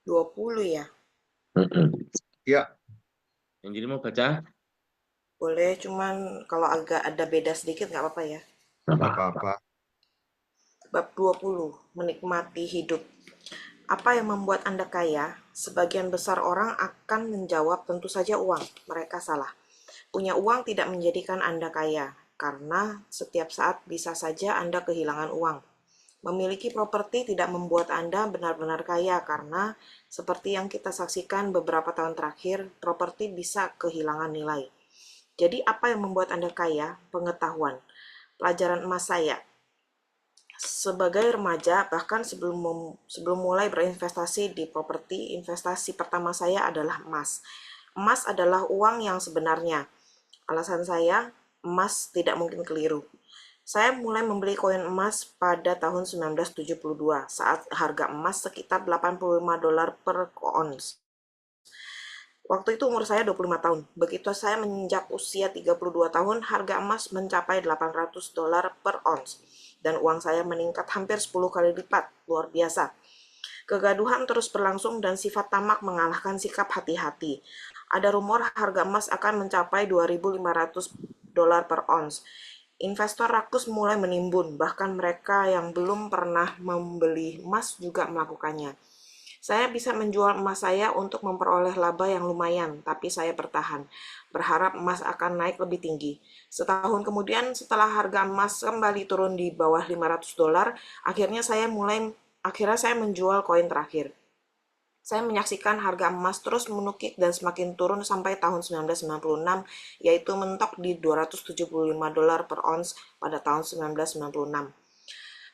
20 ya? Ya, Yang jadi mau baca? Boleh, cuman kalau agak ada beda sedikit nggak apa-apa ya. Apa? nggak apa-apa. Bab 20, menikmati hidup. Apa yang membuat Anda kaya? Sebagian besar orang akan menjawab tentu saja uang. Mereka salah. Punya uang tidak menjadikan Anda kaya, karena setiap saat bisa saja Anda kehilangan uang. Memiliki properti tidak membuat Anda benar-benar kaya karena seperti yang kita saksikan beberapa tahun terakhir, properti bisa kehilangan nilai. Jadi apa yang membuat Anda kaya? Pengetahuan. Pelajaran emas saya. Sebagai remaja, bahkan sebelum mulai berinvestasi di properti, investasi pertama saya adalah emas. Emas adalah uang yang sebenarnya. Alasan saya, emas tidak mungkin keliru. Saya mulai membeli koin emas pada tahun 1972 saat harga emas sekitar $85 per ons. Waktu itu umur saya 25 tahun. Begitu saya menginjak usia 32 tahun, harga emas mencapai $800 per ons. Dan uang saya meningkat hampir 10 kali lipat. Luar biasa. Kegaduhan terus berlangsung dan sifat tamak mengalahkan sikap hati-hati. Ada rumor harga emas akan mencapai $2.500 per ons. Investor rakus mulai menimbun, bahkan mereka yang belum pernah membeli emas juga melakukannya. Saya bisa menjual emas saya untuk memperoleh laba yang lumayan, tapi saya bertahan, berharap emas akan naik lebih tinggi. Setahun kemudian, setelah harga emas kembali turun di bawah $500, akhirnya saya menjual koin terakhir. Saya menyaksikan harga emas terus menukik dan semakin turun sampai tahun 1996, yaitu mentok di $275 per ons pada tahun 1996.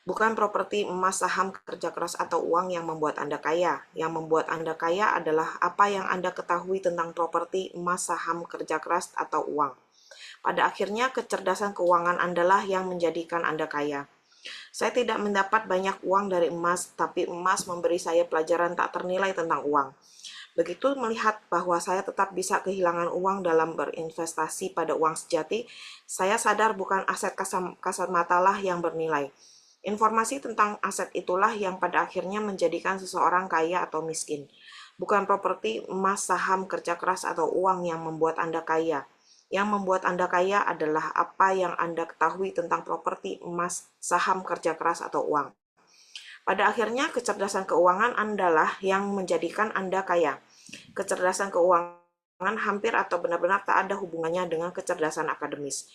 Bukan properti, emas, saham, kerja keras, atau uang yang membuat Anda kaya. Yang membuat Anda kaya adalah apa yang Anda ketahui tentang properti, emas, saham, kerja keras, atau uang. Pada akhirnya, kecerdasan keuangan Anda lah yang menjadikan Anda kaya. Saya tidak mendapat banyak uang dari emas, tapi emas memberi saya pelajaran tak ternilai tentang uang. Begitu melihat bahwa saya tetap bisa kehilangan uang dalam berinvestasi pada uang sejati, saya sadar bukan aset kasat matalah yang bernilai. Informasi tentang aset itulah yang pada akhirnya menjadikan seseorang kaya atau miskin. Bukan properti, emas, saham, kerja keras, atau uang yang membuat Anda kaya. Yang membuat Anda kaya adalah apa yang Anda ketahui tentang properti, emas, saham, kerja keras, atau uang. Pada akhirnya, kecerdasan keuangan Anda lah yang menjadikan Anda kaya. Kecerdasan keuangan hampir atau benar-benar tak ada hubungannya dengan kecerdasan akademis.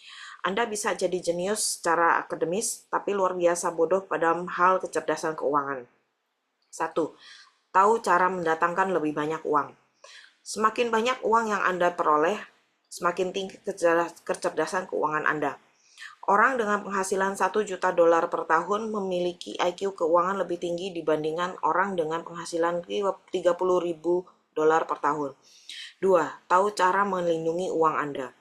Anda bisa jadi jenius secara akademis, tapi luar biasa bodoh pada hal kecerdasan keuangan. 1. Tahu cara mendatangkan lebih banyak uang. Semakin banyak uang yang Anda peroleh, semakin tinggi kecerdasan keuangan Anda. Orang dengan penghasilan $1 juta per tahun memiliki IQ keuangan lebih tinggi dibandingkan orang dengan penghasilan $30.000 per tahun. 2. Tahu cara melindungi uang Anda.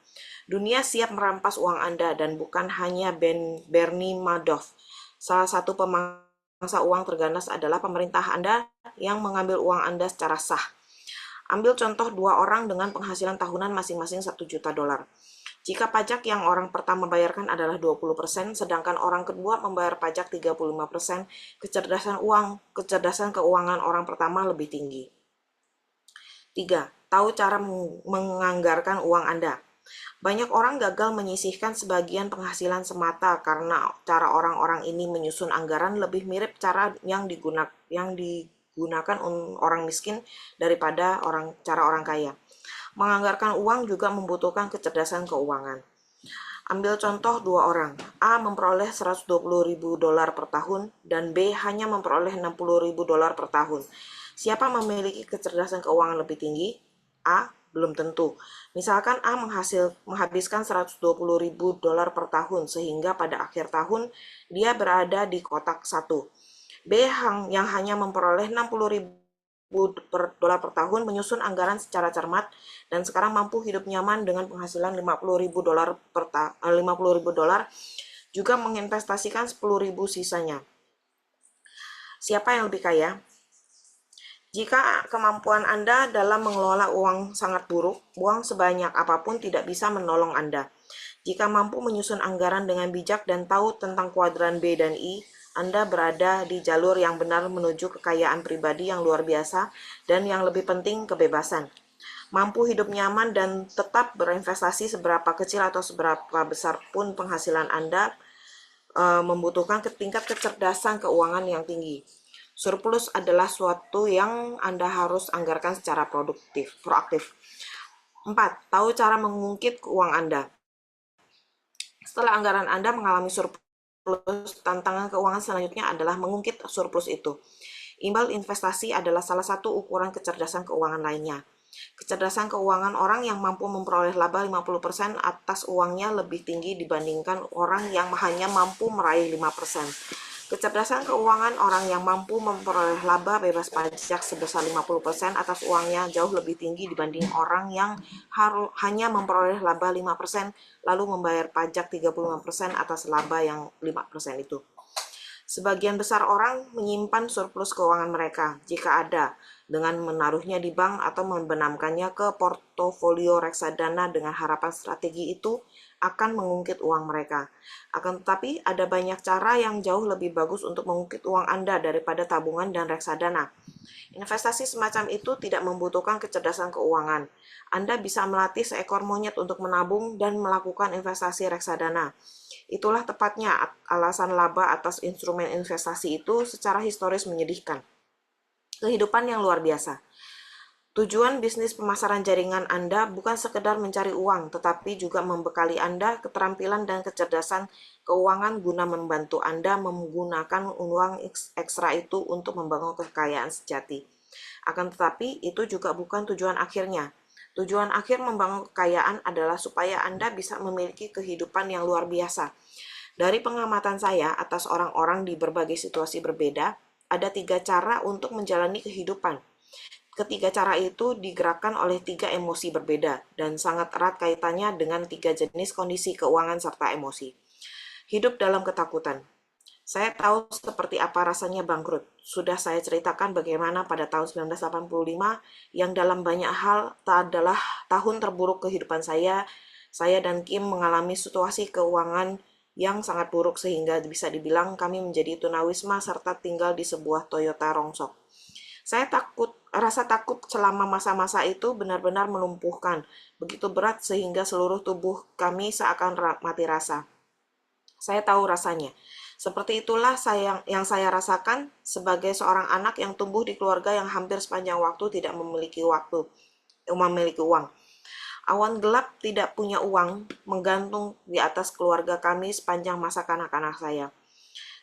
Dunia siap merampas uang Anda dan bukan hanya Bernie Madoff. Salah satu pemangsa uang terganas adalah pemerintah Anda yang mengambil uang Anda secara sah. Ambil contoh dua orang dengan penghasilan tahunan masing-masing $1 juta. Jika pajak yang orang pertama bayarkan adalah 20%, sedangkan orang kedua membayar pajak 35%, kecerdasan keuangan orang pertama lebih tinggi. 3. Tahu cara menganggarkan uang Anda. Banyak orang gagal menyisihkan sebagian penghasilan semata karena cara orang-orang ini menyusun anggaran lebih mirip cara yang digunakan orang miskin daripada cara orang kaya. Menganggarkan uang juga membutuhkan kecerdasan keuangan. Ambil contoh dua orang. A memperoleh $120.000 per tahun dan B hanya memperoleh $60.000 per tahun. Siapa memiliki kecerdasan keuangan lebih tinggi? A. Belum tentu. Misalkan A menghabiskan $120.000 per tahun sehingga pada akhir tahun dia berada di kotak 1. B yang hanya memperoleh $60.000 per tahun menyusun anggaran secara cermat dan sekarang mampu hidup nyaman dengan penghasilan $50.000 juga menginvestasikan $10.000 sisanya. Siapa yang lebih kaya? Jika kemampuan Anda dalam mengelola uang sangat buruk, uang sebanyak apapun tidak bisa menolong Anda. Jika mampu menyusun anggaran dengan bijak dan tahu tentang kuadran B dan I, Anda berada di jalur yang benar menuju kekayaan pribadi yang luar biasa dan yang lebih penting, kebebasan. Mampu hidup nyaman dan tetap berinvestasi seberapa kecil atau seberapa besar pun penghasilan Anda membutuhkan tingkat kecerdasan keuangan yang tinggi. Surplus adalah suatu yang Anda harus anggarkan secara proaktif. 4. Tahu cara mengungkit uang Anda. Setelah anggaran Anda mengalami surplus, tantangan keuangan selanjutnya adalah mengungkit surplus itu. Imbal investasi adalah salah satu ukuran kecerdasan keuangan lainnya. Kecerdasan keuangan orang yang mampu memperoleh laba 50% atas uangnya lebih tinggi dibandingkan orang yang hanya mampu meraih 5%. Kecerdasan keuangan orang yang mampu memperoleh laba bebas pajak sebesar 50% atas uangnya jauh lebih tinggi dibanding orang yang hanya memperoleh laba 5% lalu membayar pajak 35% atas laba yang 5% itu. Sebagian besar orang menyimpan surplus keuangan mereka, jika ada, dengan menaruhnya di bank atau membenamkannya ke portofolio reksadana dengan harapan strategi itu akan mengungkit uang mereka. Akan tetapi, ada banyak cara yang jauh lebih bagus untuk mengungkit uang Anda daripada tabungan dan reksadana. Investasi semacam itu tidak membutuhkan kecerdasan keuangan. Anda bisa melatih seekor monyet untuk menabung dan melakukan investasi reksadana. Itulah tepatnya alasan laba atas instrumen investasi itu secara historis menyedihkan. Kehidupan yang luar biasa. Tujuan bisnis pemasaran jaringan Anda bukan sekedar mencari uang, tetapi juga membekali Anda keterampilan dan kecerdasan keuangan guna membantu Anda menggunakan uang ekstra itu untuk membangun kekayaan sejati. Akan tetapi, itu juga bukan tujuan akhirnya. Tujuan akhir membangun kekayaan adalah supaya Anda bisa memiliki kehidupan yang luar biasa. Dari pengamatan saya atas orang-orang di berbagai situasi berbeda, ada 3 cara untuk menjalani kehidupan. Ketiga cara itu digerakkan oleh 3 emosi berbeda dan sangat erat kaitannya dengan 3 jenis kondisi keuangan serta emosi. Hidup dalam ketakutan. Saya tahu seperti apa rasanya bangkrut. Sudah saya ceritakan bagaimana pada tahun 1985 yang dalam banyak hal adalah tahun terburuk kehidupan saya dan Kim mengalami situasi keuangan yang sangat buruk sehingga bisa dibilang kami menjadi tunawisma serta tinggal di sebuah Toyota rongsok. Rasa takut selama masa-masa itu benar-benar melumpuhkan, begitu berat sehingga seluruh tubuh kami seakan mati rasa. Saya tahu rasanya. Seperti itulah yang saya rasakan sebagai seorang anak yang tumbuh di keluarga yang hampir sepanjang waktu tidak memiliki uang. Awan gelap tidak punya uang menggantung di atas keluarga kami sepanjang masa kanak-kanak saya.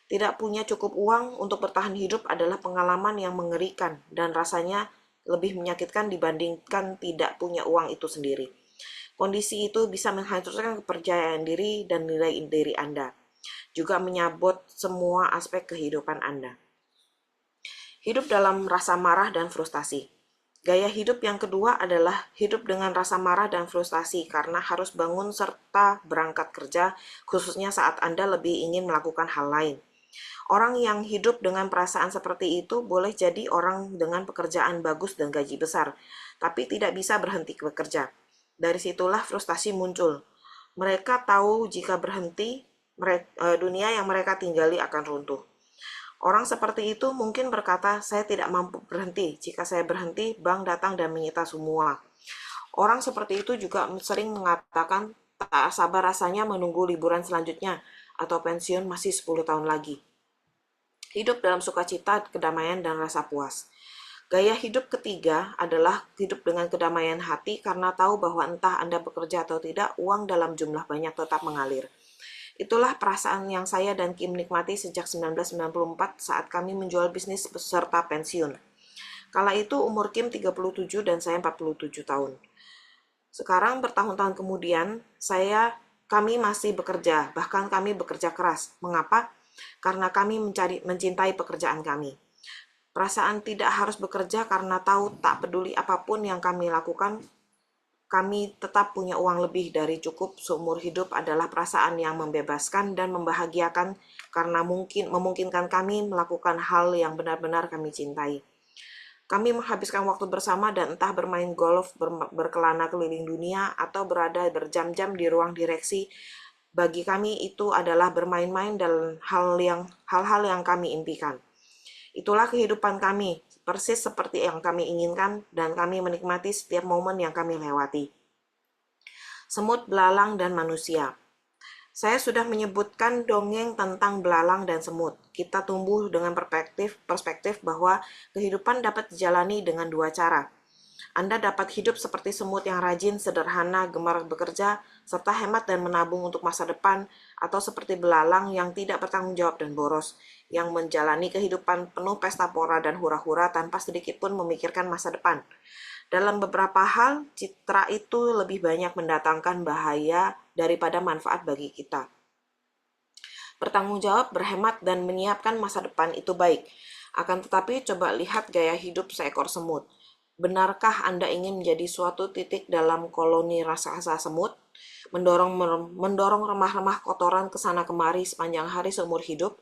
Tidak punya cukup uang untuk bertahan hidup adalah pengalaman yang mengerikan dan rasanya lebih menyakitkan dibandingkan tidak punya uang itu sendiri. Kondisi itu bisa menghancurkan kepercayaan diri dan nilai diri Anda, juga menyabot semua aspek kehidupan Anda. Hidup dalam rasa marah dan frustasi. Gaya hidup yang kedua adalah hidup dengan rasa marah dan frustasi karena harus bangun serta berangkat kerja, khususnya saat Anda lebih ingin melakukan hal lain. Orang yang hidup dengan perasaan seperti itu boleh jadi orang dengan pekerjaan bagus dan gaji besar, tapi tidak bisa berhenti bekerja. Dari situlah frustasi muncul. Mereka tahu jika berhenti, dunia yang mereka tinggali akan runtuh. Orang seperti itu mungkin berkata, saya tidak mampu berhenti. Jika saya berhenti, bank datang dan menyita semua. Orang seperti itu juga sering mengatakan, tak sabar rasanya menunggu liburan selanjutnya, atau pensiun masih 10 tahun lagi. Hidup dalam sukacita, kedamaian, dan rasa puas. Gaya hidup ketiga adalah hidup dengan kedamaian hati karena tahu bahwa entah Anda bekerja atau tidak, uang dalam jumlah banyak tetap mengalir. Itulah perasaan yang saya dan Kim nikmati sejak 1994 saat kami menjual bisnis beserta pensiun. Kala itu umur Kim 37 dan saya 47 tahun. Sekarang bertahun-tahun kemudian, kami masih bekerja, bahkan kami bekerja keras. Mengapa? Karena kami mencintai pekerjaan kami. Perasaan tidak harus bekerja karena tahu tak peduli apapun yang kami lakukan, kami tetap punya uang lebih dari cukup seumur hidup adalah perasaan yang membebaskan dan membahagiakan karena memungkinkan kami melakukan hal yang benar-benar kami cintai. Kami menghabiskan waktu bersama dan entah bermain golf, berkelana keliling dunia, atau berada berjam-jam di ruang direksi Bagi kami itu adalah bermain-main dan hal-hal yang kami impikan. Itulah kehidupan kami, persis seperti yang kami inginkan, dan kami menikmati setiap momen yang kami lewati. Semut, belalang, dan manusia. Saya sudah menyebutkan dongeng tentang belalang dan semut. Kita tumbuh dengan perspektif bahwa kehidupan dapat dijalani dengan dua cara. Anda dapat hidup seperti semut yang rajin, sederhana, gemar bekerja, serta hemat dan menabung untuk masa depan, atau seperti belalang yang tidak bertanggung jawab dan boros, yang menjalani kehidupan penuh pesta pora dan hura-hura tanpa sedikit pun memikirkan masa depan. Dalam beberapa hal, citra itu lebih banyak mendatangkan bahaya daripada manfaat bagi kita. Bertanggung jawab, berhemat, dan menyiapkan masa depan itu baik. Akan tetapi, coba lihat gaya hidup seekor semut. Benarkah Anda ingin menjadi suatu titik dalam koloni raksasa semut? Mendorong remah-remah kotoran ke sana kemari sepanjang hari seumur hidup?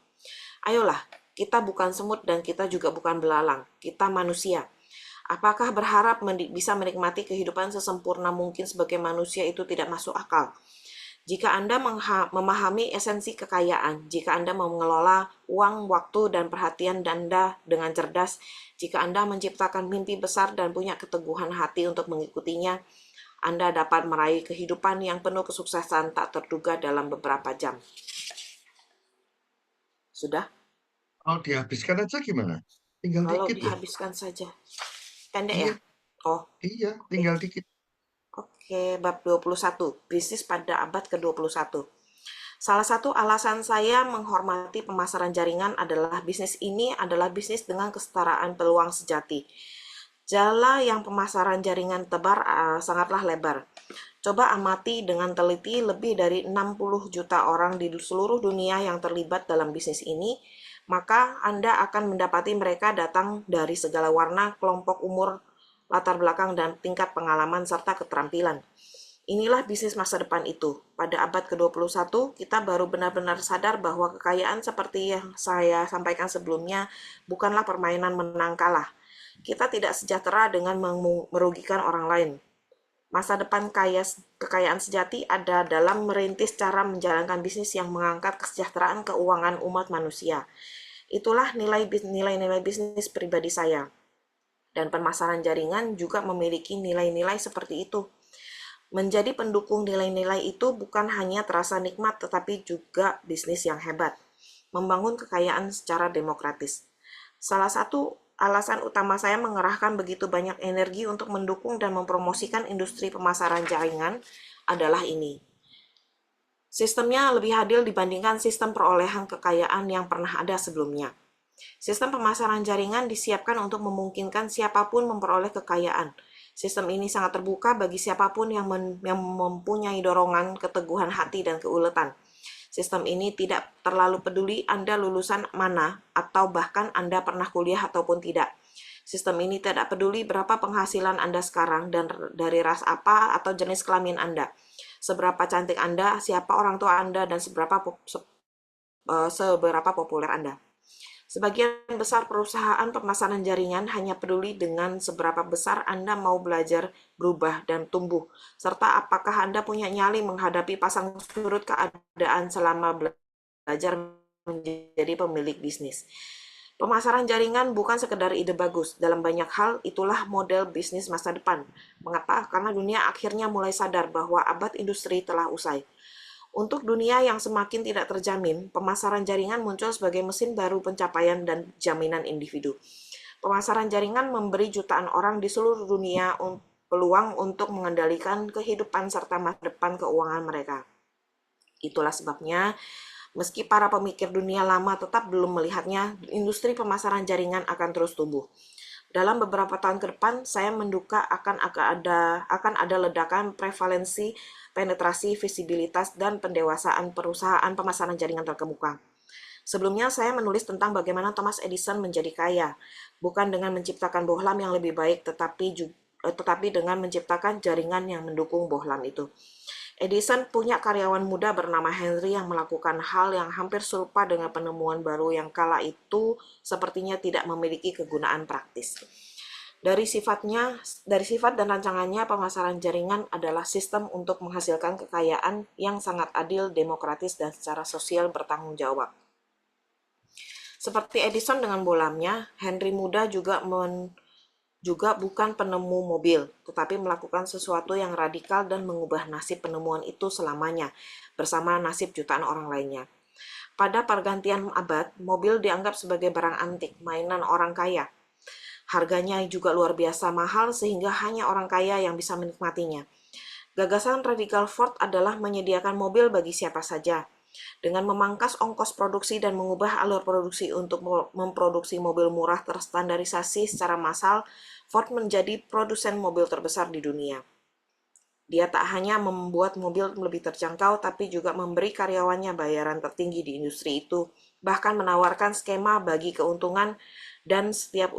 Ayolah, kita bukan semut dan kita juga bukan belalang. Kita manusia. Apakah berharap bisa menikmati kehidupan sesempurna mungkin sebagai manusia itu tidak masuk akal? Jika Anda memahami esensi kekayaan, jika Anda mengelola uang, waktu, dan perhatian Anda dengan cerdas, jika Anda menciptakan mimpi besar dan punya keteguhan hati untuk mengikutinya, Anda dapat meraih kehidupan yang penuh kesuksesan tak terduga dalam beberapa jam. Sudah? Kalau dihabiskan aja gimana? Tinggal Kalau dikit loh. dihabiskan saja. Pendek Iya, ya? Oh, iya, tinggal dikit. oke. Bab 21. Bisnis pada abad ke-21. Salah satu alasan saya menghormati pemasaran jaringan adalah bisnis ini adalah bisnis dengan kesetaraan peluang sejati. Jala yang pemasaran jaringan tebar sangatlah lebar. Coba amati dengan teliti lebih dari 60 juta orang di seluruh dunia yang terlibat dalam bisnis ini, maka Anda akan mendapati mereka datang dari segala warna, kelompok umur, latar belakang, dan tingkat pengalaman serta keterampilan. Inilah bisnis masa depan itu. Pada abad ke-21, kita baru benar-benar sadar bahwa kekayaan seperti yang saya sampaikan sebelumnya bukanlah permainan menang kalah. Kita tidak sejahtera dengan merugikan orang lain. Masa depan kekayaan sejati ada dalam merintis cara menjalankan bisnis yang mengangkat kesejahteraan keuangan umat manusia. Itulah nilai-nilai bisnis pribadi saya. Dan pemasaran jaringan juga memiliki nilai-nilai seperti itu. Menjadi pendukung nilai-nilai itu bukan hanya terasa nikmat, tetapi juga bisnis yang hebat. Membangun kekayaan secara demokratis. Salah satu alasan utama saya mengerahkan begitu banyak energi untuk mendukung dan mempromosikan industri pemasaran jaringan adalah ini. Sistemnya lebih adil dibandingkan sistem perolehan kekayaan yang pernah ada sebelumnya. Sistem pemasaran jaringan disiapkan untuk memungkinkan siapapun memperoleh kekayaan. Sistem ini sangat terbuka bagi siapapun yang mempunyai dorongan, keteguhan hati, dan keuletan. Sistem ini tidak terlalu peduli Anda lulusan mana atau bahkan Anda pernah kuliah ataupun tidak. Sistem ini tidak peduli berapa penghasilan Anda sekarang dan dari ras apa atau jenis kelamin Anda. Seberapa cantik Anda, siapa orang tua Anda, dan seberapa populer Anda. Sebagian besar perusahaan pemasaran jaringan hanya peduli dengan seberapa besar Anda mau belajar, berubah, dan tumbuh, serta apakah Anda punya nyali menghadapi pasang surut keadaan selama belajar menjadi pemilik bisnis. Pemasaran jaringan bukan sekedar ide bagus. Dalam banyak hal, itulah model bisnis masa depan. Mengapa? Karena dunia akhirnya mulai sadar bahwa abad industri telah usai. Untuk dunia yang semakin tidak terjamin, pemasaran jaringan muncul sebagai mesin baru pencapaian dan jaminan individu. Pemasaran jaringan memberi jutaan orang di seluruh dunia peluang untuk mengendalikan kehidupan serta masa depan keuangan mereka. Itulah sebabnya, meski para pemikir dunia lama tetap belum melihatnya, industri pemasaran jaringan akan terus tumbuh. Dalam beberapa tahun ke depan, saya menduga akan ada ledakan prevalensi, penetrasi, visibilitas, dan pendewasaan perusahaan pemasaran jaringan terkemuka. Sebelumnya, saya menulis tentang bagaimana Thomas Edison menjadi kaya, bukan dengan menciptakan bohlam yang lebih baik, tetapi dengan menciptakan jaringan yang mendukung bohlam itu. Edison punya karyawan muda bernama Henry yang melakukan hal yang hampir serupa dengan penemuan baru yang kala itu sepertinya tidak memiliki kegunaan praktis. Dari sifat dan rancangannya, pemasaran jaringan adalah sistem untuk menghasilkan kekayaan yang sangat adil, demokratis, dan secara sosial bertanggung jawab. Seperti Edison dengan bolamnya, Henry Muda juga bukan penemu mobil, tetapi melakukan sesuatu yang radikal dan mengubah nasib penemuan itu selamanya, bersama nasib jutaan orang lainnya. Pada pergantian abad, mobil dianggap sebagai barang antik, mainan orang kaya. Harganya juga luar biasa mahal sehingga hanya orang kaya yang bisa menikmatinya. Gagasan radikal Ford adalah menyediakan mobil bagi siapa saja. Dengan memangkas ongkos produksi dan mengubah alur produksi untuk memproduksi mobil murah terstandarisasi secara massal, Ford menjadi produsen mobil terbesar di dunia. Dia tak hanya membuat mobil lebih terjangkau, tapi juga memberi karyawannya bayaran tertinggi di industri itu, bahkan menawarkan skema bagi keuntungan dan setiap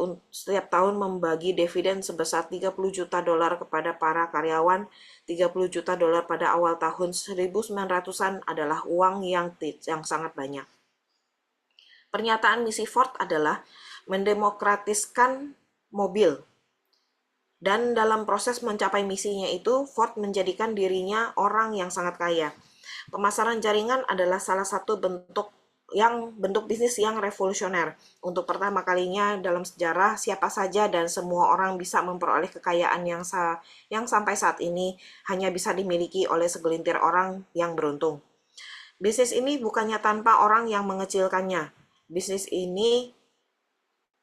tahun membagi dividen sebesar 30 juta dolar kepada para karyawan. 30 juta dolar pada awal tahun 1900-an adalah uang yang sangat banyak. Pernyataan misi Ford adalah mendemokratiskan mobil. Dan dalam proses mencapai misinya itu, Ford menjadikan dirinya orang yang sangat kaya. Pemasaran jaringan adalah salah satu bentuk bisnis yang revolusioner. Untuk pertama kalinya dalam sejarah, siapa saja dan semua orang bisa memperoleh kekayaan yang sampai saat ini hanya bisa dimiliki oleh segelintir orang yang beruntung. Bisnis ini bukannya tanpa orang yang mengecilkannya.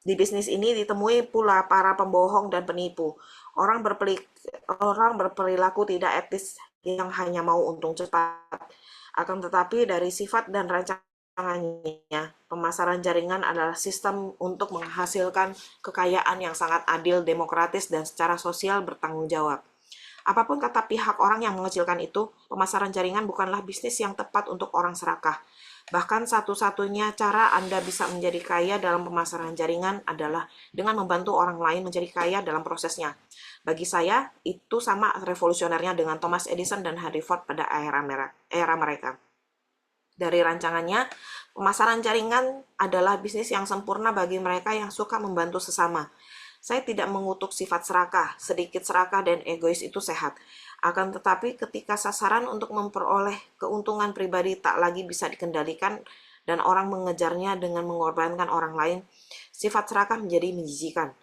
Di bisnis ini ditemui pula para pembohong dan penipu, orang berperilaku tidak etis yang hanya mau untung cepat. Akan tetapi dari sifat dan rancangannya, pemasaran jaringan adalah sistem untuk menghasilkan kekayaan yang sangat adil, demokratis, dan secara sosial bertanggung jawab. Apapun kata pihak orang yang mengecilkan itu, pemasaran jaringan bukanlah bisnis yang tepat untuk orang serakah. Bahkan satu-satunya cara Anda bisa menjadi kaya dalam pemasaran jaringan adalah dengan membantu orang lain menjadi kaya dalam prosesnya. Bagi saya, itu sama revolusionernya dengan Thomas Edison dan Henry Ford pada era mereka. Dari rancangannya, pemasaran jaringan adalah bisnis yang sempurna bagi mereka yang suka membantu sesama. Saya tidak mengutuk sifat serakah, sedikit serakah dan egois itu sehat. Akan tetapi ketika sasaran untuk memperoleh keuntungan pribadi tak lagi bisa dikendalikan dan orang mengejarnya dengan mengorbankan orang lain, sifat serakah menjadi menjijikan.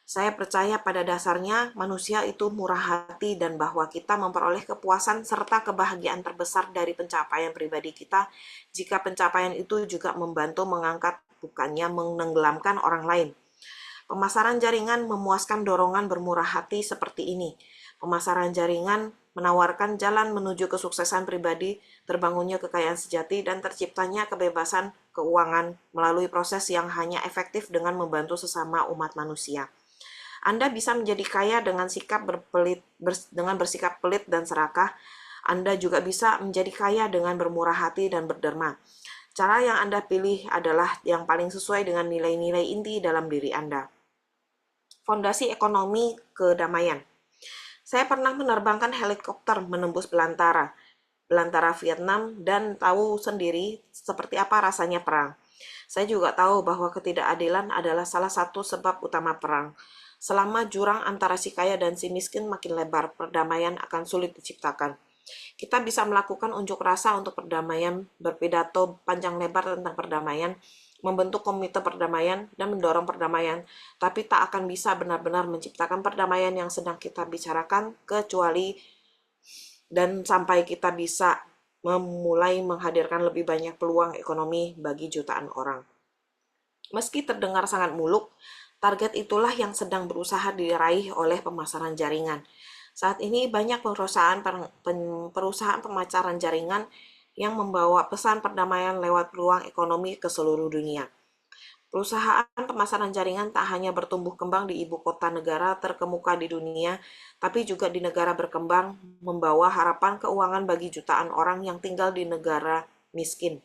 Saya percaya pada dasarnya manusia itu murah hati dan bahwa kita memperoleh kepuasan serta kebahagiaan terbesar dari pencapaian pribadi kita jika pencapaian itu juga membantu mengangkat bukannya menenggelamkan orang lain. Pemasaran jaringan memuaskan dorongan bermurah hati seperti ini. Pemasaran jaringan menawarkan jalan menuju kesuksesan pribadi, terbangunnya kekayaan sejati, dan terciptanya kebebasan keuangan melalui proses yang hanya efektif dengan membantu sesama umat manusia. Anda bisa menjadi kaya dengan bersikap pelit dan serakah. Anda juga bisa menjadi kaya dengan bermurah hati dan berderma. Cara yang Anda pilih adalah yang paling sesuai dengan nilai-nilai inti dalam diri Anda. Fondasi Ekonomi Kedamaian. Saya pernah menerbangkan helikopter menembus belantara Vietnam dan tahu sendiri seperti apa rasanya perang. Saya juga tahu bahwa ketidakadilan adalah salah satu sebab utama perang. Selama jurang antara si kaya dan si miskin makin lebar, perdamaian akan sulit diciptakan. Kita bisa melakukan unjuk rasa untuk perdamaian, berpidato panjang lebar tentang perdamaian, membentuk komite perdamaian, dan mendorong perdamaian, tapi tak akan bisa benar-benar menciptakan perdamaian yang sedang kita bicarakan kecuali dan sampai kita bisa memulai menghadirkan lebih banyak peluang ekonomi bagi jutaan orang. Meski terdengar sangat muluk, target itulah yang sedang berusaha diraih oleh pemasaran jaringan. Saat ini banyak perusahaan pemasaran jaringan yang membawa pesan perdamaian lewat peluang ekonomi ke seluruh dunia. Perusahaan pemasaran jaringan tak hanya bertumbuh kembang di ibu kota negara terkemuka di dunia, tapi juga di negara berkembang, membawa harapan keuangan bagi jutaan orang yang tinggal di negara miskin.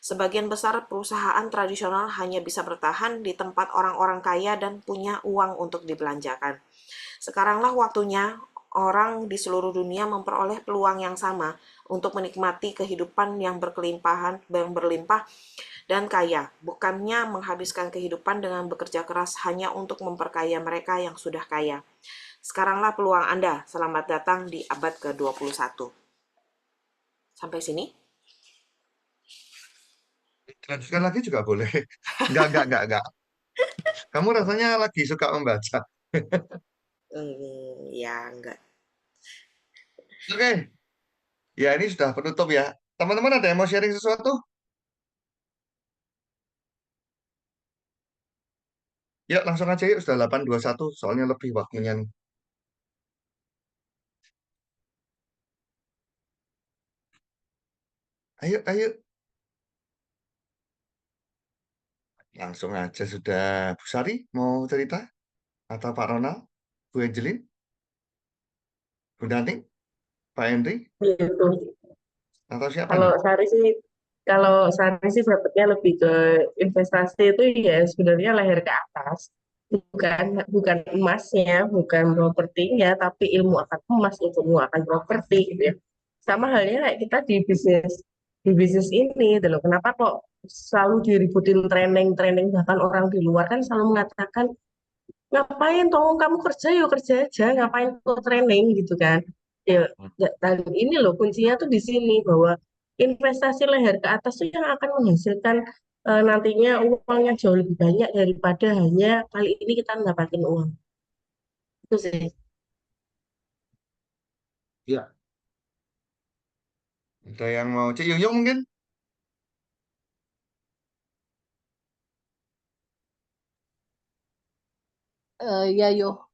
Sebagian besar perusahaan tradisional hanya bisa bertahan di tempat orang-orang kaya dan punya uang untuk dibelanjakan. Sekaranglah waktunya orang di seluruh dunia memperoleh peluang yang sama untuk menikmati kehidupan yang berlimpah dan kaya, bukannya menghabiskan kehidupan dengan bekerja keras hanya untuk memperkaya mereka yang sudah kaya. Sekaranglah peluang Anda. Selamat datang di abad ke-21. Sampai sini? Dilanjutkan lagi juga boleh. Enggak. Kamu rasanya lagi suka membaca. Ya, enggak. Oke, ya ini sudah penutup ya. Teman-teman ada yang mau sharing sesuatu? Yuk langsung aja yuk, sudah 8:21, soalnya lebih waktunya nih. Ayo. Langsung aja sudah. Bu Sari mau cerita? Atau Pak Ronald? Bu Angelin? Bu Nanti? Pak Henry? Gitu. Atau siapa Kalau nih? Sari sih, kalau Sari sih dapatnya lebih ke investasi itu ya sebenarnya leher ke atas, bukan bukan emasnya, bukan propertinya, tapi ilmu akan emas, ilmu akan properti gitu ya. Sama halnya kayak kita di bisnis ini, gitu loh. Kenapa kok selalu diributin training bahkan orang di luar kan selalu mengatakan ngapain toh kamu kerja yuk kerja aja ngapain kok training gitu kan ya, dan ini loh kuncinya tuh di sini bahwa investasi leher ke atas tuh yang akan menghasilkan nantinya uang yang jauh lebih banyak daripada hanya kali ini kita mendapatkan uang itu sih. Ya, Ada yang mau Cik Yung mungkin? Ya yo,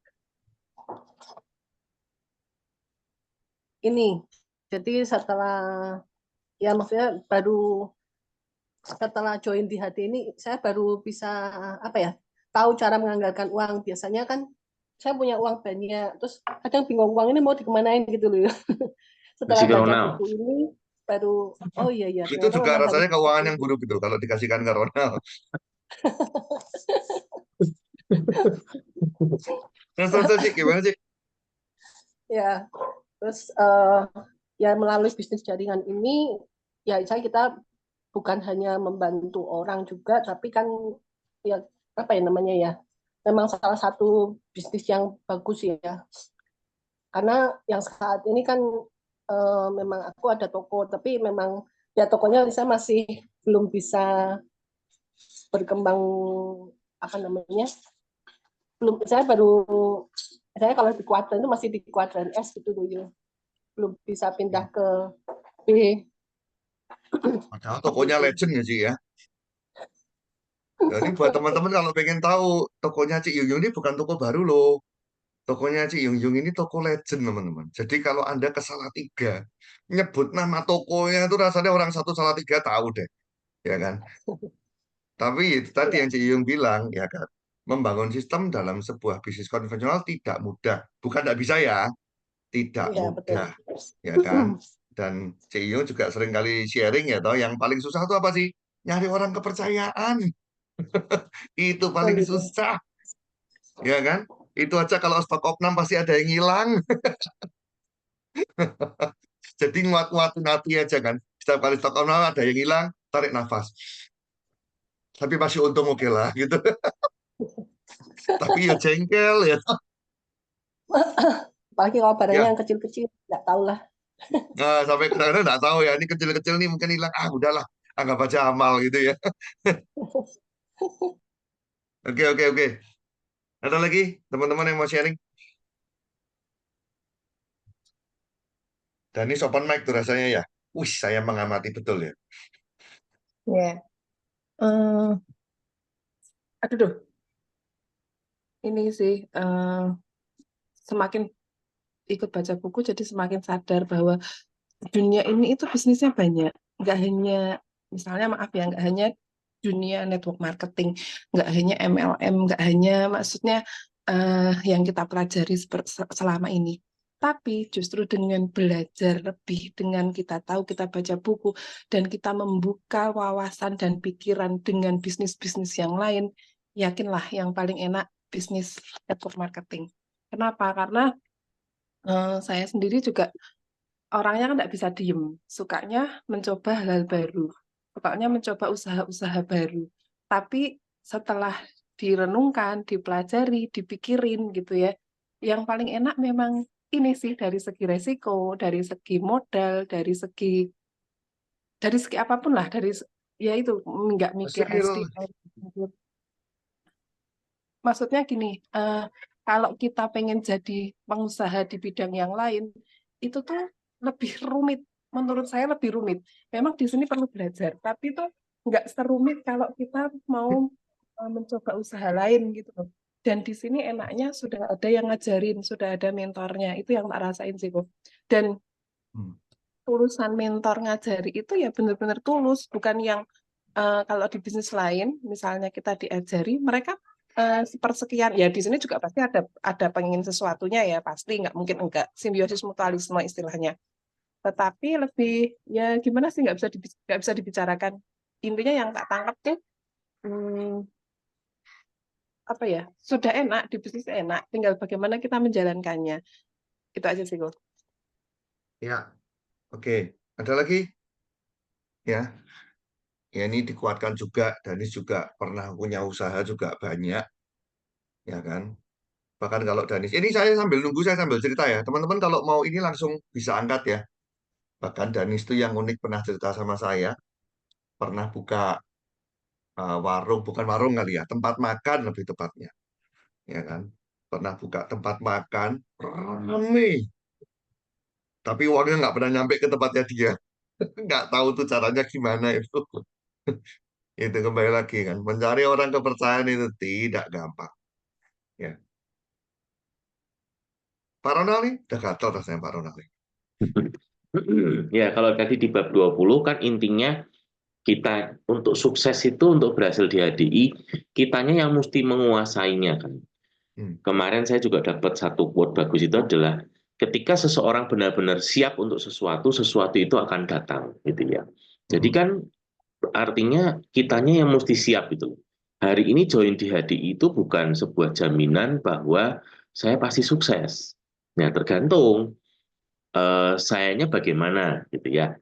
ini. Jadi setelah ya maksudnya baru setelah join di hati ini saya baru bisa apa ya tahu cara menganggarkan uang. Biasanya kan saya punya uang banyak, terus kadang bingung uang ini mau dikemanain gitu loh. Setelah masih ke baca Ronald. buku ini baru oh iya ya Itu ternyata juga memang harus rasanya keuangan seperti yang itu. buruk itu kalau dikasihkan ke Ronald. Terus Cik, gimana Cik? Ya, terus ya melalui bisnis jaringan ini ya saya kita bukan hanya membantu orang juga, tapi kan ya apa ya namanya ya, memang salah satu bisnis yang bagus ya. Karena yang saat ini kan memang aku ada toko, tapi memang ya tokonya saya masih belum bisa berkembang apa namanya, belum saya kalau di kuadran itu masih di kuadran S gitu dulu, belum bisa pindah ke B. Padahal tokonya Gitu. legend ya Cik ya. Jadi buat teman-teman kalau pengen tahu, tokonya Cik Yung ini bukan toko baru loh. Tokonya Cik Yung ini toko legend teman-teman. Jadi kalau Anda ke Salatiga, nyebut nama tokonya itu rasanya orang satu Salatiga tahu deh, ya kan? Tapi itu tadi Ya, yang Cik Yung bilang, ya kan? Membangun sistem dalam sebuah bisnis konvensional tidak mudah. Bukan tidak bisa ya, tidak ya betul. mudah, ya kan? Dan Cik Yung juga sering kali sharing ya, toh yang paling susah itu apa sih? Nyari orang kepercayaan. Itu Oh paling gitu. susah, ya kan? Itu aja kalau stok opnam pasti ada yang hilang. Jadi nguat-nguatin hati aja kan. Setiap kali stok opnam ada yang hilang, tarik nafas. Tapi masih untung oke lah gitu. Tapi ya jengkel ya. Apalagi kalau barangnya Ya, yang kecil-kecil, nggak tahu lah. nah, sampai kadang-kadang nggak tahu ya. Ini kecil-kecil nih mungkin hilang. Ah udahlah, anggap aja amal gitu ya. Oke. Ada lagi teman-teman yang mau sharing? Dan ini sopan mic tuh rasanya ya. Wih, saya mengamati betul ya. Ya, eh, aduh duh, ini sih semakin ikut baca buku jadi semakin sadar bahwa dunia ini itu bisnisnya banyak, nggak hanya misalnya maaf ya nggak hanya dunia network marketing, nggak hanya MLM, nggak hanya maksudnya yang kita pelajari selama ini, tapi justru dengan belajar lebih, dengan kita tahu kita baca buku dan kita membuka wawasan dan pikiran dengan bisnis-bisnis yang lain, yakinlah yang paling enak bisnis network marketing. Kenapa? Karena saya sendiri juga orangnya kan nggak bisa diem, sukanya mencoba hal-hal baru. pokoknya mencoba usaha-usaha baru. Tapi setelah direnungkan, dipelajari, dipikirin gitu ya, yang paling enak memang ini sih dari segi resiko, dari segi modal, dari segi apapun lah, ya itu nggak mikir Hasil. SDM. Maksudnya gini, kalau kita pengen jadi pengusaha di bidang yang lain, itu tuh lebih rumit. Menurut saya lebih rumit. Memang di sini perlu belajar, tapi tuh nggak serumit kalau kita mau mencoba usaha lain gitu loh. Dan di sini enaknya sudah ada yang ngajarin, sudah ada mentornya. Itu yang tak rasain sih kok. Dan Hmm. tulusan mentor ngajari itu ya benar-benar tulus, bukan yang kalau di bisnis lain, misalnya kita diajari, mereka sepersekian ya di sini juga pasti ada pengen sesuatunya ya pasti nggak mungkin enggak simbiosis mutualisme istilahnya. Tetapi lebih ya gimana sih nggak bisa dibicarakan. Intinya yang tak tangkap tuh apa ya sudah enak di bisnis enak, tinggal bagaimana kita menjalankannya. Itu aja sih kok. Ya, oke. Ada lagi? Ya, ya ini dikuatkan juga. Danis juga pernah punya usaha juga banyak, ya kan? Bahkan kalau Danis, ini saya sambil nunggu, saya sambil cerita ya. Teman-teman kalau mau ini langsung bisa angkat ya. Bahkan Danis itu yang unik pernah cerita sama saya, pernah buka warung, bukan warung kali ya, tempat makan lebih tepatnya, ya kan? Pernah buka tempat makan, rame, tapi uangnya nggak pernah nyampe ke tempatnya dia. Nggak tahu tuh caranya gimana itu. Itu kembali lagi kan, mencari orang kepercayaan itu tidak gampang. Ya, Pak Ronald nih, udah gatel rasanya Pak Ronald nih. Ya, kalau tadi di bab 20 kan intinya kita untuk sukses itu untuk berhasil di HDI, kitanya yang mesti menguasainya kan. Hmm. Kemarin saya juga dapat satu quote bagus itu adalah ketika seseorang benar-benar siap untuk sesuatu, sesuatu itu akan datang gitu ya. Jadi Hmm. kan artinya kitanya yang mesti siap itu. Hari ini join di HDI itu bukan sebuah jaminan bahwa saya pasti sukses. Nah, tergantung sayanya bagaimana gitu ya.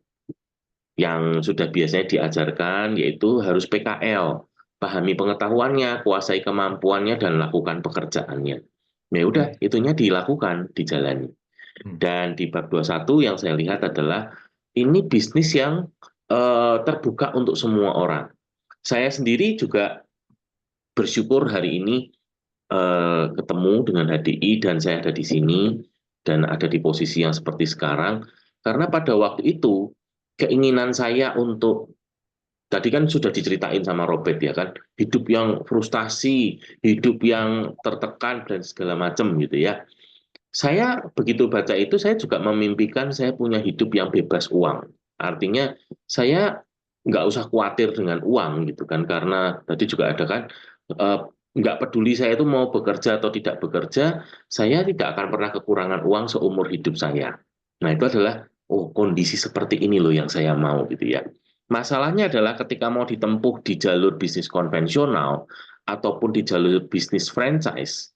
Yang sudah biasanya diajarkan yaitu harus PKL, pahami pengetahuannya, kuasai kemampuannya dan lakukan pekerjaannya. Ya udah, itunya dilakukan, dijalani. Hmm. Dan di bab 21 yang saya lihat adalah ini bisnis yang terbuka untuk semua orang. Saya sendiri juga bersyukur hari ini ketemu dengan HDI dan saya ada di sini dan ada di posisi yang seperti sekarang karena pada waktu itu keinginan saya untuk tadi kan sudah diceritain sama Robert ya kan hidup yang frustasi, hidup yang tertekan dan segala macam gitu ya. Saya begitu baca itu saya juga memimpikan saya punya hidup yang bebas uang. Artinya saya nggak usah khawatir dengan uang gitu kan karena tadi juga ada kan eh, nggak peduli saya itu mau bekerja atau tidak bekerja, saya tidak akan pernah kekurangan uang seumur hidup saya. Nah itu adalah oh kondisi seperti ini loh yang saya mau gitu ya. Masalahnya adalah ketika mau ditempuh di jalur bisnis konvensional ataupun di jalur bisnis franchise,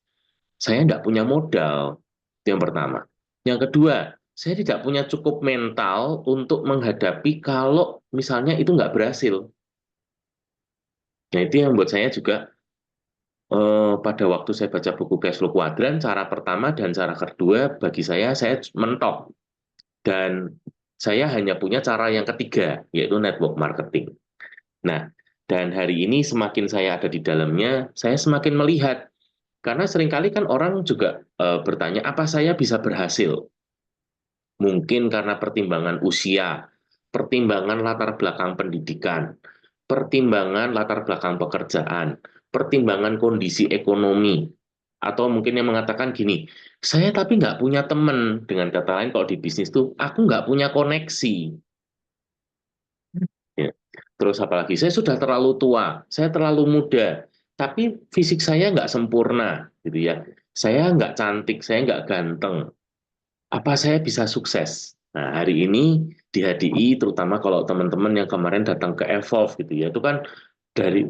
saya nggak punya modal. Itu yang pertama. Yang kedua, saya tidak punya cukup mental untuk menghadapi kalau misalnya itu nggak berhasil. Nah, itu yang buat saya juga pada waktu saya baca buku Cash Flow Quadrant, cara pertama dan cara kedua bagi saya mentok. Dan saya hanya punya cara yang ketiga, yaitu network marketing. Nah, dan hari ini semakin saya ada di dalamnya, saya semakin melihat karena seringkali kan orang juga bertanya, apa saya bisa berhasil? Mungkin karena pertimbangan usia, pertimbangan latar belakang pendidikan, pertimbangan latar belakang pekerjaan, pertimbangan kondisi ekonomi, atau mungkin yang mengatakan gini, saya tapi nggak punya teman. Dengan kata lain, kalau di bisnis tuh, aku nggak punya koneksi. Ya. Terus apalagi, saya sudah terlalu tua, saya terlalu muda, tapi fisik saya nggak sempurna, gitu ya. Saya nggak cantik, saya nggak ganteng. Apa saya bisa sukses? Nah, hari ini di HDI, terutama kalau teman-teman yang kemarin datang ke Evolve gitu ya, itu kan dari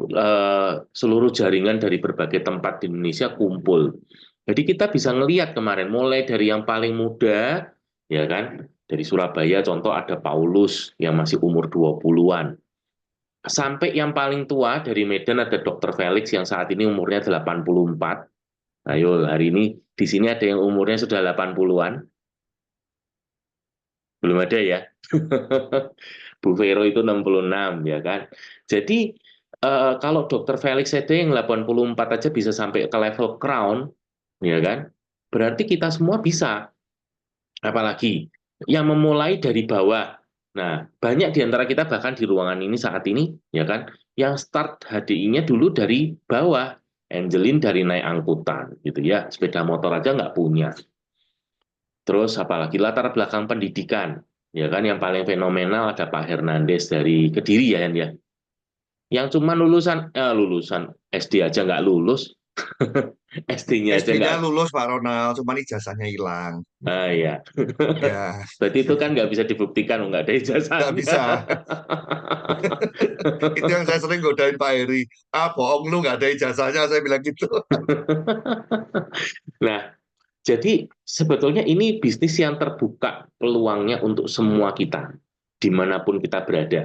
seluruh jaringan dari berbagai tempat di Indonesia kumpul. Jadi kita bisa ngelihat kemarin, mulai dari yang paling muda, ya kan, dari Surabaya contoh ada Paulus yang masih umur 20-an. Sampai yang paling tua dari Medan ada Dokter Felix yang saat ini umurnya 84. Ayo, hari ini di sini ada yang umurnya sudah 80-an. Belum ada ya. Bu Vero itu 66 ya kan. Jadi kalau Dokter Felix saja yang 84 aja bisa sampai ke level crown ya kan. Berarti kita semua bisa. Apalagi yang memulai dari bawah. Nah, banyak di antara kita bahkan di ruangan ini saat ini ya kan yang start HDI-nya dulu dari bawah. Angelin dari naik angkutan gitu ya. Sepeda motor aja nggak punya. Terus apalagi latar belakang pendidikan, ya kan yang paling fenomenal ada Pak Hernandes dari Kediri ya, Hen, ya. Yang cuma lulusan SD aja nggak lulus, SD-nya aja SD-nya nggak. lulus Pak Ronald, cuman ijazahnya hilang. Ah ya, Ya, berarti itu kan nggak bisa dibuktikan, nggak ada nggak ijazahnya. bisa. Itu yang saya sering godain Pak Heri. Ah, bohong lu, nggak ada ijazahnya, saya bilang gitu. Nah, jadi sebetulnya ini bisnis yang terbuka peluangnya untuk semua kita, dimanapun kita berada.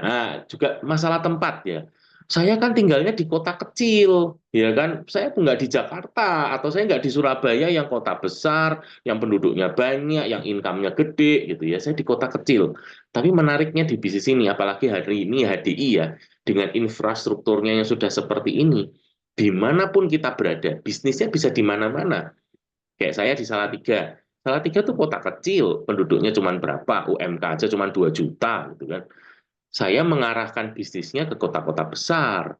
Juga masalah tempat ya. Saya kan tinggalnya di kota kecil, ya kan. Saya nggak di Jakarta atau saya nggak di Surabaya yang kota besar, yang penduduknya banyak, yang income-nya gede, gitu ya. Saya di kota kecil. Tapi menariknya di bisnis ini, apalagi hari ini HDI ya, dengan infrastrukturnya yang sudah seperti ini, dimanapun kita berada, bisnisnya bisa di mana-mana. Kayak saya di Salatiga. Salatiga tuh kota kecil, penduduknya cuma berapa, UMK aja cuma 2 juta gitu kan. Saya mengarahkan bisnisnya ke kota-kota besar,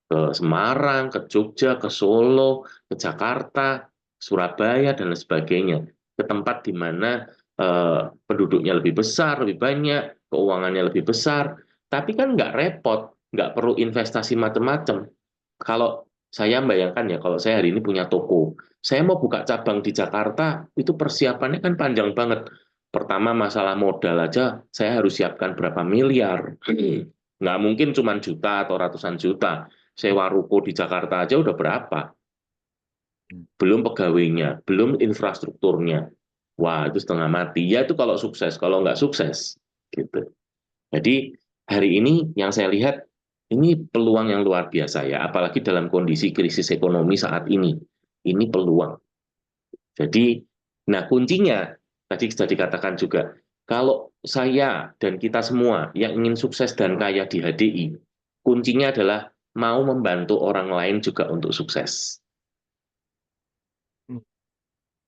ke Semarang, ke Jogja, ke Solo, ke Jakarta, Surabaya dan lain sebagainya. Ke tempat di mana penduduknya lebih besar, lebih banyak, keuangannya lebih besar, tapi kan nggak repot, nggak perlu investasi macam-macam. Kalau saya bayangkan ya, kalau saya hari ini punya toko, saya mau buka cabang di Jakarta, itu persiapannya kan panjang banget. Pertama masalah modal aja, saya harus siapkan berapa miliar. Nggak mungkin cuma juta atau ratusan juta. Sewa ruko di Jakarta aja udah berapa? Belum pegawainya, belum infrastrukturnya. Wah, itu setengah mati. Ya itu kalau sukses, kalau nggak sukses. Gitu. Jadi hari ini yang saya lihat ini peluang yang luar biasa ya, apalagi dalam kondisi krisis ekonomi saat ini. Ini peluang. Jadi, nah kuncinya tadi sudah dikatakan juga, kalau saya dan kita semua yang ingin sukses dan kaya di HDI, kuncinya adalah mau membantu orang lain juga untuk sukses.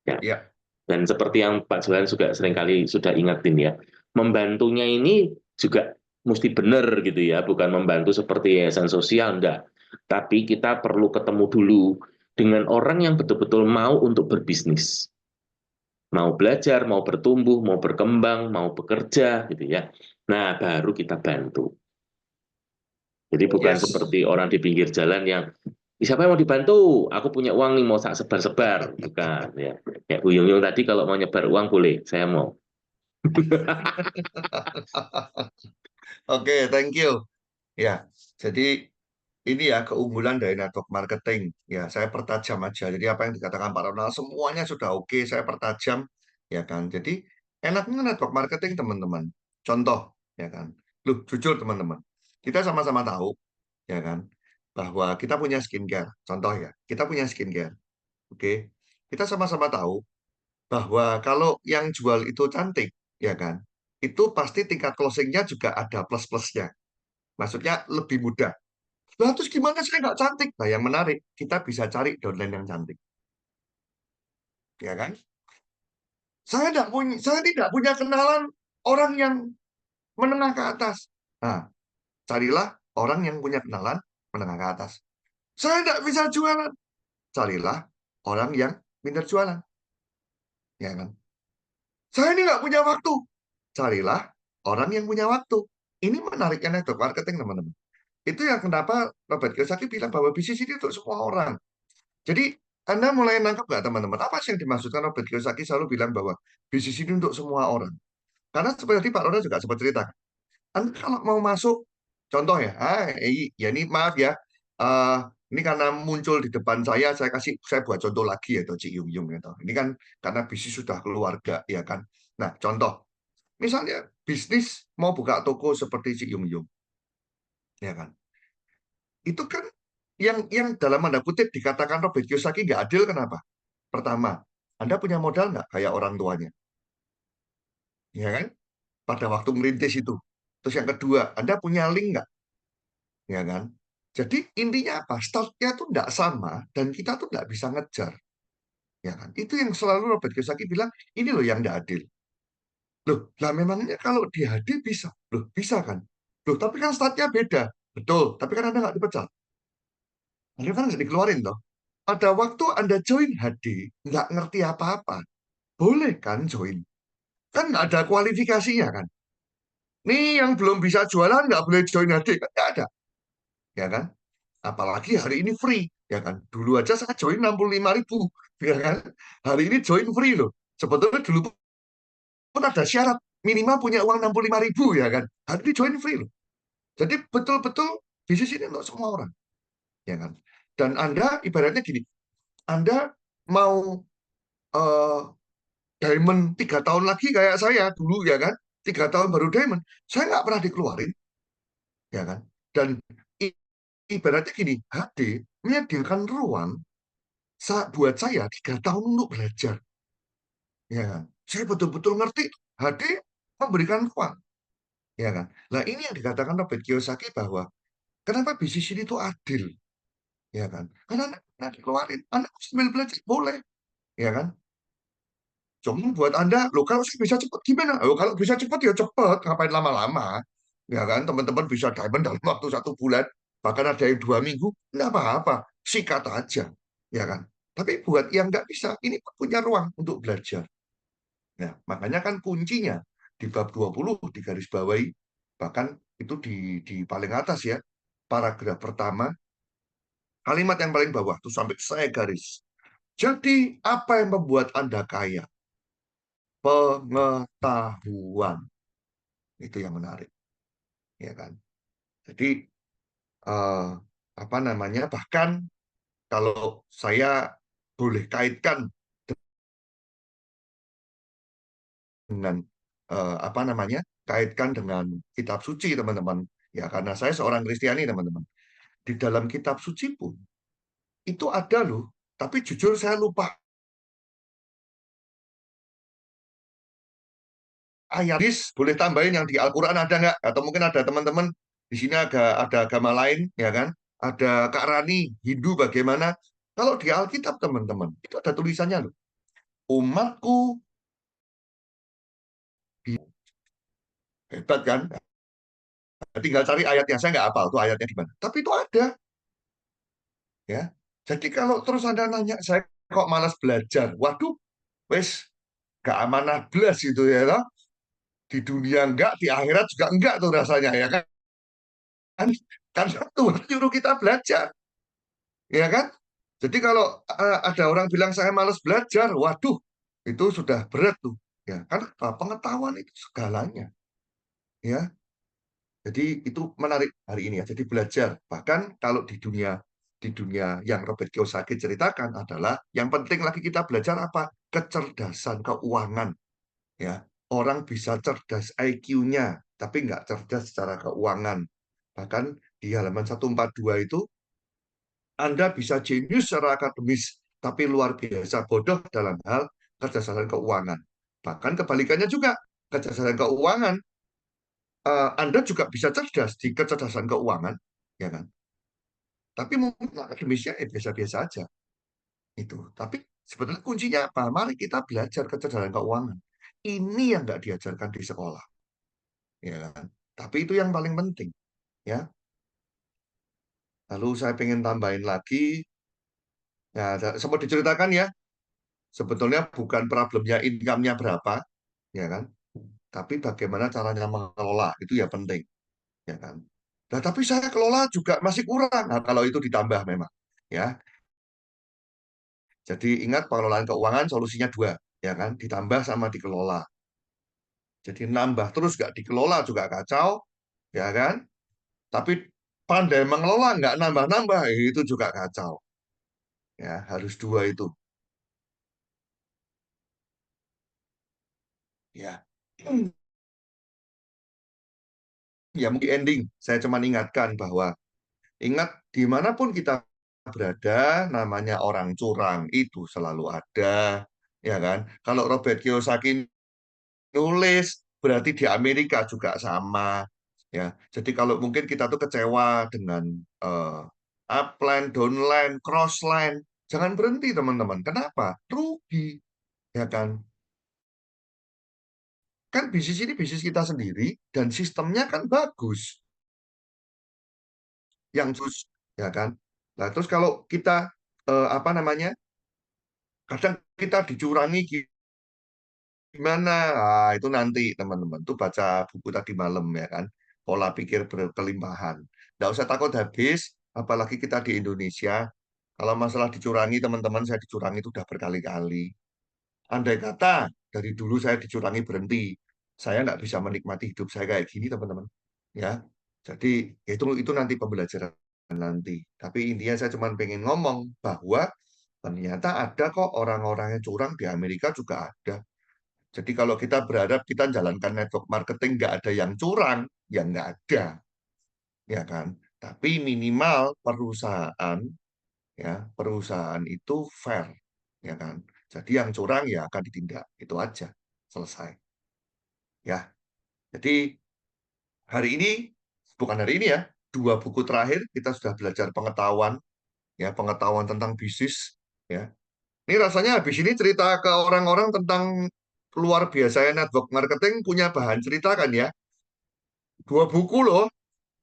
Ya, Ya, dan seperti yang Pak Johan juga seringkali sudah ingatin ya, membantunya ini juga mesti benar gitu ya, bukan membantu seperti yayasan sosial, enggak. Tapi kita perlu ketemu dulu dengan orang yang betul-betul mau untuk berbisnis. Mau belajar, mau bertumbuh, mau berkembang, mau bekerja gitu ya. Nah, baru kita bantu. Jadi bukan yes. seperti orang di pinggir jalan yang siapa yang mau dibantu? Aku punya uang nih mau tak sebar-sebar, bukan ya. Kayak Bu Yung tadi kalau mau nyebar uang boleh, saya mau. Oke, thank you. Ya, jadi ini ya keunggulan dari network marketing. Ya, saya pertajam aja. Jadi apa yang dikatakan Pak Ronald semuanya sudah oke, saya pertajam, ya kan. Jadi enaknya network marketing teman-teman. Contoh, ya kan. Loh, jujur teman-teman. Kita sama-sama tahu, ya kan, bahwa kita punya skincare. Contoh ya, kita punya skincare. Oke. Kita sama-sama tahu bahwa kalau yang jual itu cantik, ya kan, itu pasti tingkat closingnya juga ada plus-plusnya. Maksudnya lebih mudah. Lah terus gimana saya nggak cantik? Nah yang menarik, kita bisa cari downline yang cantik. Ya kan? Saya tidak punya kenalan orang yang menengah ke atas. Nah, carilah orang yang punya kenalan menengah ke atas. Saya tidak bisa jualan. Carilah orang yang pintar jualan. Ya kan? Saya ini nggak punya waktu. Carilah orang yang punya waktu. Ini menariknya network marketing, teman-teman. Itu yang kenapa Robert Kiyosaki bilang bahwa bisnis ini untuk semua orang. Jadi, Anda mulai nangkep nggak, teman-teman? Apa sih yang dimaksudkan Robert Kiyosaki selalu bilang bahwa bisnis ini untuk semua orang? Karena seperti Pak Ronald juga sempat cerita. Anda kalau mau masuk, contoh ya, ya ini maaf ya, eh, ini karena muncul di depan saya buat contoh lagi ya, Cik Yung Yung gitu. Ini kan karena bisnis sudah keluarga, ya kan. Nah, contoh, misalnya bisnis mau buka toko seperti Cik Yung Yung, ya kan. Itu kan yang dalam tanda kutip dikatakan Robert Kiyosaki nggak adil, kenapa? Pertama, Anda punya modal nggak kayak orang tuanya? Ya kan? Pada waktu merintis itu. Terus yang kedua, Anda punya link nggak? Ya kan? Jadi intinya apa? Startnya tuh nggak sama dan kita tuh nggak bisa ngejar. Ya kan? Itu yang selalu Robert Kiyosaki bilang, ini loh yang nggak adil. Loh, lah memangnya kalau dia adil bisa? Loh, bisa kan? Loh, tapi kan startnya beda. Betul, tapi kan Anda nggak dipecat. Anda kan nggak dikeluarin loh. Pada waktu Anda join HD, nggak ngerti apa-apa. Boleh kan join? Kan nggak ada kualifikasinya kan? Nih yang belum bisa jualan nggak boleh join HD, kan nggak ada. Ya kan? Apalagi hari ini free. Ya kan? Dulu aja saya join 65.000. Ya kan? Hari ini join free loh. Sebetulnya dulu pun ada syarat. Minimal punya uang 65.000 ya kan? Hari ini join free loh. Jadi betul-betul bisnis ini untuk semua orang. Ya kan? Dan Anda ibaratnya gini. Anda mau eh, diamond 3 tahun lagi kayak saya dulu ya kan, 3 tahun baru diamond, saya nggak pernah dikeluarin ya kan. Dan ibaratnya gini, HD menyediakan ruang buat saya 3 tahun untuk belajar ya kan. Saya betul-betul ngerti HD memberikan ruang ya kan. Nah ini yang dikatakan Robert Kiyosaki bahwa kenapa bisnis ini tuh adil ya kan, karena anak dikeluarin, anak sambil belajar boleh ya kan. Cuma buat Anda, loh kalau saya bisa cepat gimana? Loh, kalau bisa cepat ya cepat, ngapain lama-lama? Ya kan, teman-teman bisa diamond dalam waktu 1 bulan, bahkan ada yang 2 minggu, nggak apa-apa, sikat aja, ya kan. Tapi buat yang nggak bisa, ini punya ruang untuk belajar. Nah, makanya kan kuncinya di bab 20 di garis bawahi, bahkan itu di paling atas ya, paragraf pertama, kalimat yang paling bawah, tuh sampai saya garis. Jadi, apa yang membuat Anda kaya? Pengetahuan. Itu yang menarik, ya kan? Jadi eh, apa namanya? Bahkan kalau saya boleh kaitkan dengan apa namanya? Kaitkan dengan kitab suci, teman-teman. Ya, karena saya seorang Kristiani, teman-teman. Di dalam kitab suci pun itu ada loh, tapi jujur saya lupa ayat. Boleh tambahin yang di Al-Quran ada nggak? Atau mungkin ada teman-teman di sini ada agama lain, ya kan? Ada Kak Rani, Hindu bagaimana? Kalau di Alkitab, teman-teman, itu ada tulisannya loh. Umatku, hebat kan? Tinggal cari ayatnya, saya nggak hafal tuh ayatnya di mana. Tapi itu ada, ya. Jadi kalau terus Anda nanya, saya kok malas belajar? Waduh, wes, gak amanah belas itu ya, toh. Di dunia enggak, di akhirat juga enggak tuh rasanya, ya kan? Karena Tuhan nyuruh kita belajar. Ya kan? Jadi kalau ada orang bilang saya malas belajar, waduh, itu sudah berat tuh. Ya, kan pengetahuan itu segalanya. Ya, jadi itu menarik hari ini ya. Jadi belajar. Bahkan kalau di dunia yang Robert Kiyosaki ceritakan adalah yang penting lagi kita belajar apa? Kecerdasan keuangan. Ya, orang bisa cerdas IQ-nya, tapi nggak cerdas secara keuangan. Bahkan di halaman 142 itu Anda bisa jenius secara akademis, tapi luar biasa bodoh dalam hal kecerdasan keuangan. Bahkan kebalikannya juga, kecerdasan keuangan, Anda juga bisa cerdas di kecerdasan keuangan, ya kan? Tapi mungkin akademisnya biasa-biasa aja. Itu. Tapi sebetulnya kuncinya apa? Mari kita belajar kecerdasan keuangan. Ini yang nggak diajarkan di sekolah, ya kan? Tapi itu yang paling penting, ya. Lalu saya pengen tambahin lagi, ya, sempat diceritakan ya, sebetulnya bukan problemnya income-nya berapa, ya kan? Tapi bagaimana caranya mengelola itu ya penting, ya kan? Nah, tapi saya kelola juga masih kurang. Nah, kalau itu ditambah memang, ya. Jadi ingat pengelolaan keuangan solusinya dua, ya kan? Ditambah sama dikelola. Jadi nambah terus nggak dikelola juga kacau, ya kan? Tapi pandai mengelola nggak nambah-nambah itu juga kacau. Ya, harus dua itu. Ya. Ya mungkin ending. Saya cuma ingatkan bahwa Ingat, dimanapun kita berada, namanya orang curang itu selalu ada, ya kan? Kalau Robert Kiyosaki nulis, berarti di Amerika juga sama, ya. Jadi kalau mungkin kita tuh kecewa dengan upline, downline, crossline, jangan berhenti teman-teman. Kenapa? Rugi, ya kan? Kan bisnis ini bisnis kita sendiri dan sistemnya kan bagus, yang sus, ya kan? Nah, terus kalau kita apa namanya? Kadang kita dicurangi gimana? Ah, itu nanti teman-teman tuh baca buku tadi malam ya kan. Pola pikir berkelimpahan. Nggak usah takut habis, apalagi kita di Indonesia. Kalau masalah dicurangi, teman-teman, saya dicurangi itu udah berkali-kali. Andai kata dari dulu saya dicurangi berhenti, saya nggak bisa menikmati hidup saya kayak gini, teman-teman. Ya, jadi itu nanti pembelajaran nanti. Tapi intinya saya cuma pengen ngomong bahwa ternyata ada kok orang-orang yang curang di Amerika juga ada. Jadi kalau kita berharap kita jalankan network marketing nggak ada yang curang, ya nggak ada, ya kan? Tapi minimal perusahaan itu fair, ya kan? Jadi yang curang ya akan ditindak, itu aja, selesai. Ya, jadi hari ini bukan hari ini ya, 2 buku terakhir kita sudah belajar pengetahuan, ya pengetahuan tentang bisnis, ya. Ini rasanya habis ini cerita ke orang-orang tentang luar biasa network marketing punya bahan cerita kan ya. 2 buku loh,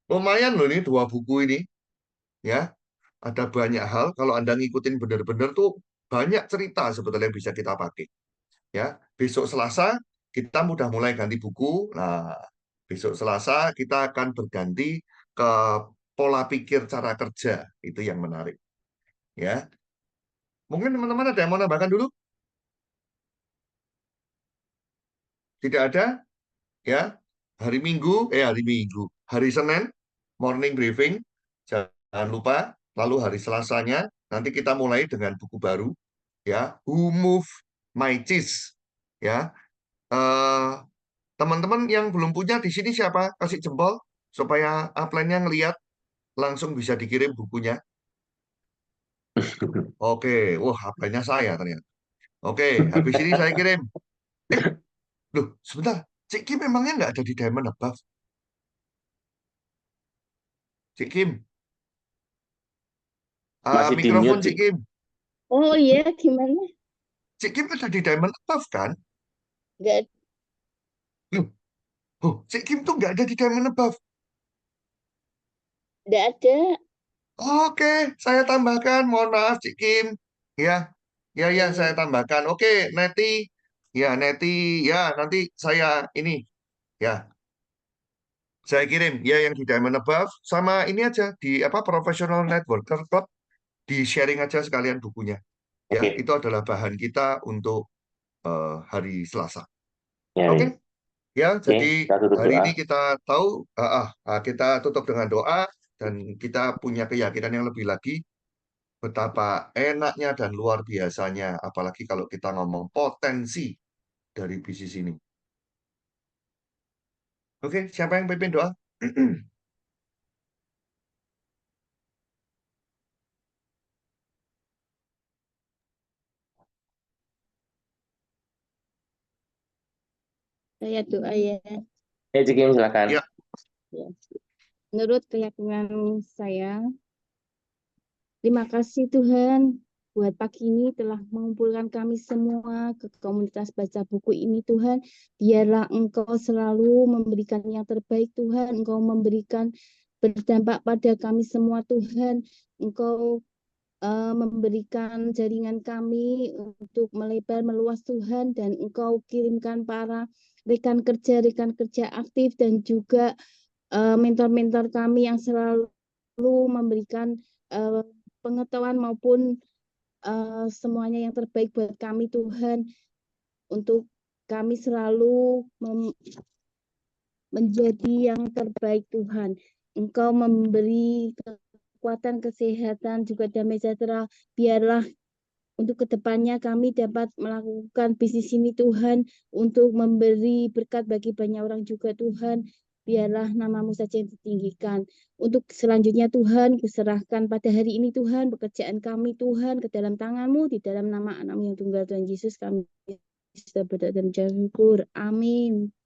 lumayan loh ini 2 buku ini, ya. Ada banyak hal kalau Anda ngikutin benar-benar tuh banyak cerita sebetulnya yang bisa kita pakai, ya. Besok Selasa kita udah mulai ganti buku. Nah, besok Selasa kita akan berganti ke pola pikir cara kerja, itu yang menarik, ya. Mungkin teman-teman ada yang mau nambahkan dulu? Tidak ada? Ya, hari Senin morning briefing, jangan lupa. Lalu hari Selasanya nanti kita mulai dengan buku baru, ya, Who Move My Cheese, ya. Eh, Teman-teman yang belum punya di sini siapa? Kasih jempol supaya upline-nya ngelihat langsung bisa dikirim bukunya. Oke, wah upline-nya saya ternyata. Oke, habis ini saya kirim. Eh, loh, sebentar. Cik Kim memangnya nggak ada di Diamond Above? Cik Kim, Masih di mikrofon mute, Cik Cik. Kim. Oh iya, gimana? Cik Kim ada di Diamond Above kan? Nggak, Loh, oh, Cik Kim tuh nggak ada di Diamond Above. nggak ada. Oke, saya tambahkan. Mohon maaf Cik Kim. Ya, ya, saya tambahkan. Oke, Neti. Ya, Neti. Ya, nanti saya ini. Ya, saya kirim. Ya, yang di Diamond Above. Sama ini aja. Di apa Professional Networker Club. Di sharing aja sekalian bukunya. Ya, Oke, itu adalah bahan kita untuk hari Selasa. ya, Oke. ya. Ya, Oke, jadi kita tutup hari doa. ini kita tahu, kita tutup dengan doa dan kita punya keyakinan yang lebih lagi betapa enaknya dan luar biasanya, apalagi kalau kita ngomong potensi dari bisnis ini. Oke, siapa yang pimpin doa? Saya doa ya. Ya, Cik Kim, silakan. Ya, Ya. Menurut keyakinan saya, terima kasih Tuhan buat pagi ini telah mengumpulkan kami semua ke komunitas baca buku ini Tuhan. Biarlah Engkau selalu memberikan yang terbaik Tuhan. Engkau memberikan berdampak pada kami semua Tuhan. Engkau memberikan jaringan kami untuk melebar meluas Tuhan, dan Engkau kirimkan para rekan kerja aktif dan juga mentor-mentor kami yang selalu memberikan pengetahuan maupun semuanya yang terbaik buat kami Tuhan, untuk kami selalu menjadi yang terbaik Tuhan. Engkau memberi kekuatan, kesehatan, juga damai sejahtera. Biarlah untuk kedepannya kami dapat melakukan bisnis ini Tuhan, untuk memberi berkat bagi banyak orang juga Tuhan. biarlah nama-Mu saja yang ditinggikan. Untuk selanjutnya Tuhan, kuserahkan pada hari ini Tuhan, pekerjaan kami Tuhan, ke dalam tangan-Mu, di dalam nama anak-Mu yang tunggal Tuhan Yesus, kami sudah berdoa dan mengucap syukur. Amin.